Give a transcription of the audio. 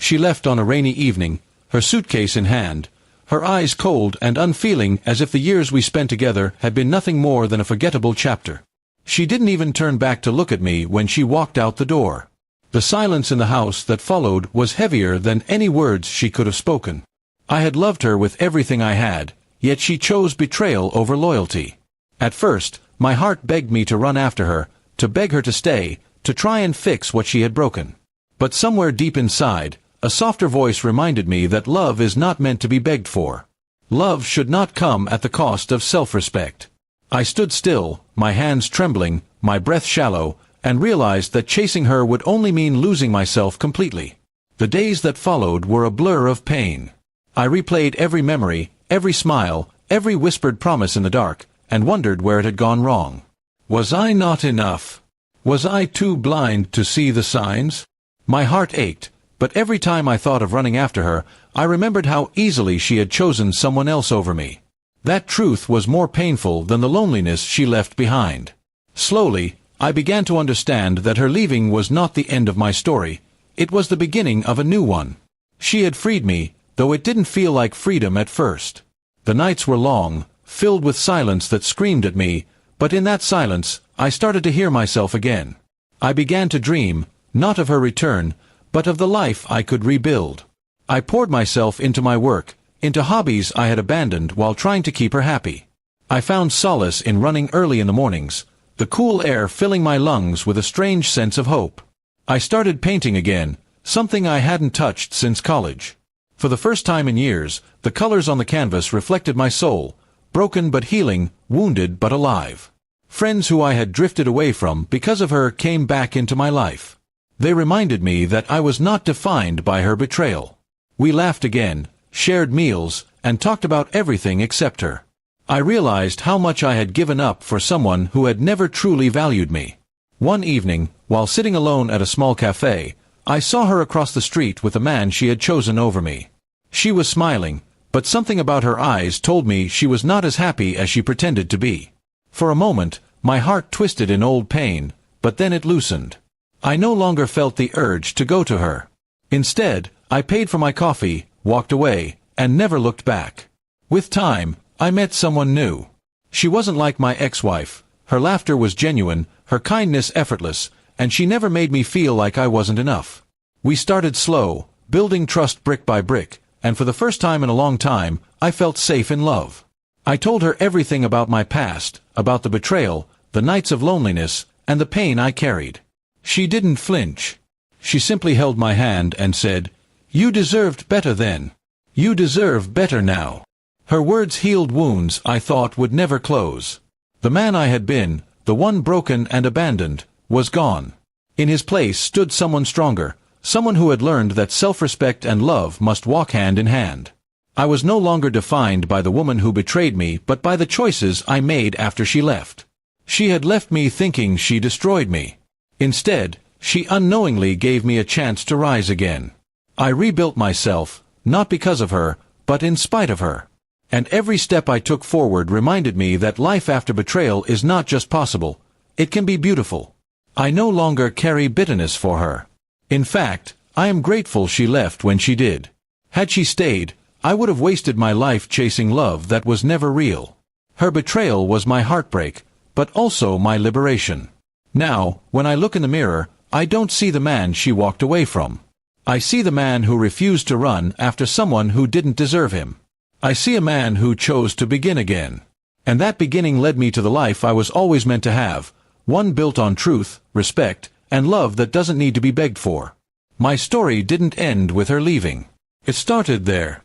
She left on a rainy evening, her suitcase in hand, her eyes cold and unfeeling as if the years we spent together had been nothing more than a forgettable chapter. She didn't even turn back to look at me when she walked out the door. The silence in the house that followed was heavier than any words she could have spoken. I had loved her with everything I had, yet she chose betrayal over loyalty. At first, my heart begged me to run after her, to beg her to stay, to try and fix what she had broken. But somewhere deep inside, a softer voice reminded me that love is not meant to be begged for. Love should not come at the cost of self-respect. I stood still, my hands trembling, my breath shallow, and realized that chasing her would only mean losing myself completely. The days that followed were a blur of pain. I replayed every memory, every smile, every whispered promise in the dark, and wondered where it had gone wrong. Was I not enough? Was I too blind to see the signs? My heart ached, but every time I thought of running after her, I remembered how easily she had chosen someone else over me. That truth was more painful than the loneliness she left behind. Slowly, I began to understand that her leaving was not the end of my story. It was the beginning of a new one. She had freed me, though it didn't feel like freedom at first. The nights were long, filled with silence that screamed at me, but in that silence, I started to hear myself again. I began to dream, not of her return, but of the life I could rebuild. I poured myself into my work, into hobbies I had abandoned while trying to keep her happy. I found solace in running early in the mornings, the cool air filling my lungs with a strange sense of hope. I started painting again, something I hadn't touched since college. For the first time in years, the colors on the canvas reflected my soul, broken but healing, wounded but alive. Friends who I had drifted away from because of her came back into my life. They reminded me that I was not defined by her betrayal. We laughed again, shared meals, and talked about everything except her. I realized how much I had given up for someone who had never truly valued me. One evening, while sitting alone at a small cafe, I saw her across the street with the man she had chosen over me. She was smiling, but something about her eyes told me she was not as happy as she pretended to be. For a moment, my heart twisted in old pain, but then it loosened. I no longer felt the urge to go to her. Instead, I paid for my coffee, walked away, and never looked back. With time, I met someone new. She wasn't like my ex-wife. Her laughter was genuine, her kindness effortless, and she never made me feel like I wasn't enough. We started slow, building trust brick by brick, and for the first time in a long time, I felt safe in love. I told her everything about my past, about the betrayal, the nights of loneliness, and the pain I carried. She didn't flinch. She simply held my hand and said, "You deserved better then. You deserve better now." Her words healed wounds I thought would never close. The man I had been, the one broken and abandoned, was gone. In his place stood someone stronger, someone who had learned that self-respect and love must walk hand in hand. I was no longer defined by the woman who betrayed me but by the choices I made after she left. She had left me thinking she destroyed me. Instead, she unknowingly gave me a chance to rise again. I rebuilt myself, not because of her, but in spite of her. And every step I took forward reminded me that life after betrayal is not just possible, it can be beautiful. I no longer carry bitterness for her. In fact, I am grateful she left when she did. Had she stayed, I would have wasted my life chasing love that was never real. Her betrayal was my heartbreak, but also my liberation. Now, when I look in the mirror, I don't see the man she walked away from. I see the man who refused to run after someone who didn't deserve him. I see a man who chose to begin again. And that beginning led me to the life I was always meant to have, one built on truth, respect, and love that doesn't need to be begged for. My story didn't end with her leaving. It started there.